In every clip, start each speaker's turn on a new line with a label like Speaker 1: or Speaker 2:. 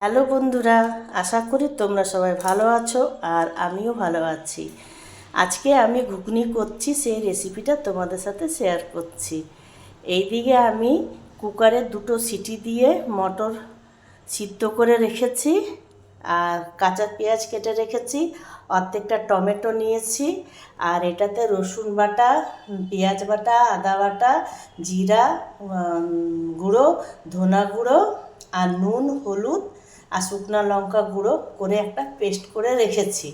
Speaker 1: Hello বন্ধুরা, আশা করি তোমরা সবাই ভালো আছো আর আমিও ভালো আছি। আজকে আমি ঘুগনি করছি, সেই রেসিপিটা তোমাদের সাথে শেয়ার করছি। এইদিকে আমি কুকারে 2টো সিটি দিয়ে মটর সিদ্ধ করে রেখেছি আর কাঁচা পেঁয়াজ কেটে রেখেছি, অর্ধেকটা টমেটো নিয়েছি আর এটাতে রসুন বাটা, পেঁয়াজ বাটা, আদা বাটা, জিরা গুঁড়ো, ধনা গুঁড়ো আর নুন, হলুদ আর শুকনো লঙ্কা গুঁড়ো করে একটা পেস্ট করে রেখেছি।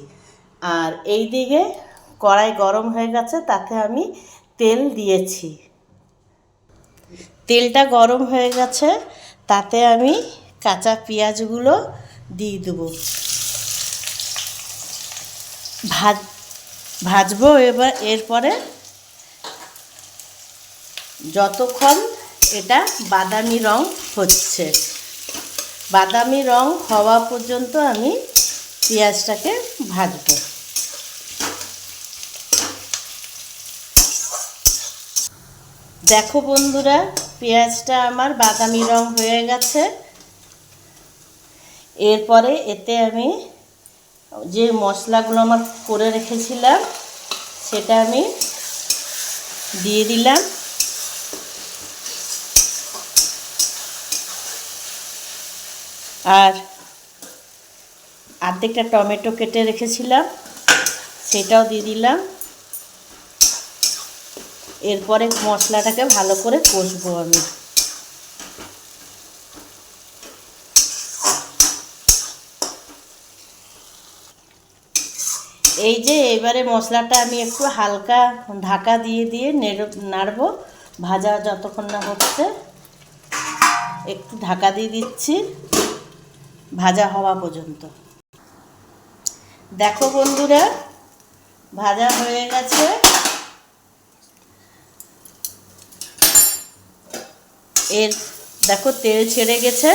Speaker 1: আর এই দিকে কড়াই গরম হয়ে গেছে, তাতে আমি তেল দিয়েছি। তেলটা গরম হয়ে গেছে, তাতে আমি কাঁচা পেঁয়াজগুলো দিয়ে দেবো, ভাজবো। এরপরে যতক্ষণ এটা বাদামি রং হচ্ছে, বাদামি রং হওয়া পর্যন্ত আমি পেঁয়াজটাকে ভাজবো। দেখো বন্ধুরা, পেঁয়াজটা আমার বাদামি রং হয়ে গেছে। এরপরে এতে আমি যে মশলাগুলো আমার করে রেখেছিলাম সেটা আমি দিয়ে দিলাম। আর অর্ধেকটা টমেটো কেটে রেখেছিলাম সেটাও দিয়ে দিলাম। এরপরে মশলাটাকে ভালো করে কষবো আমি। এই যে এবারে মশলাটা আমি একটু হালকা ঢাকা দিয়ে দিয়ে নাড়বো, ভাজা যতক্ষণ না হচ্ছে একটু ঢাকা দিয়ে দিচ্ছি ভাজা হওয়া পর্যন্ত। দেখো বন্ধুরা, ভাজা হয়ে গেছে। দেখো তেল ছেড়ে গেছে।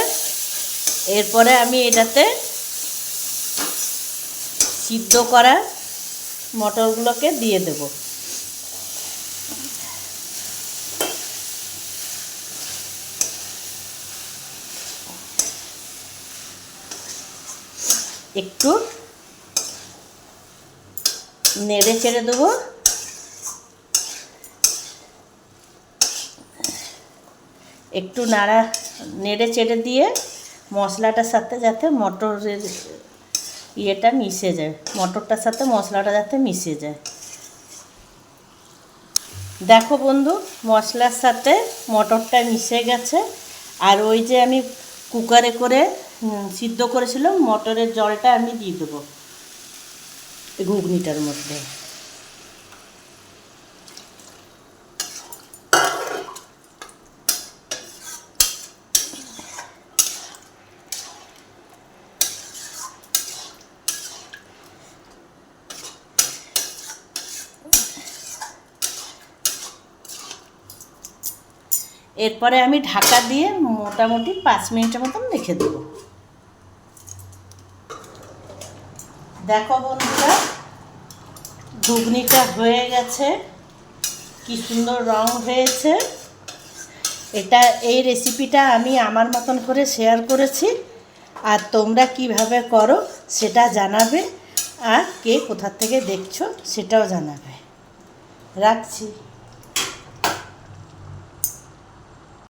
Speaker 1: এরপরে আমি এটাতে সিদ্ধ করা মটরগুলোকে দিয়ে দেব। একটু নেড়ে চেড়ে দেবো। একটু নেড়ে চেড়ে দিয়ে মশলাটার সাথে যাতে মটরের ইয়েটা মিশে যায়, মটরটার সাথে মশলাটা যাতে মিশে যায়। দেখো বন্ধু, মশলার সাথে মটরটা মিশে গেছে। আর ওই যে আমি কুকারে করে সিদ্ধ করেছিলাম মটরের জলটা আমি দিয়ে দেবো ঘুগনিটার মধ্যে। এরপরে আমি ঢাকা দিয়ে মোটামুটি 5 মিনিটের মতন রেখে দেব। দেখো বন্ধুরা, ঘুগনিটা হয়ে গেছে, কি সুন্দর রং হয়েছে। এই রেসিপিটা আমি আমার মতন করে শেয়ার করেছি, আর তোমরা কিভাবে করো সেটা জানাবে, আর কে কোথা থেকে দেখছো সেটাও জানাবে। রাখছি।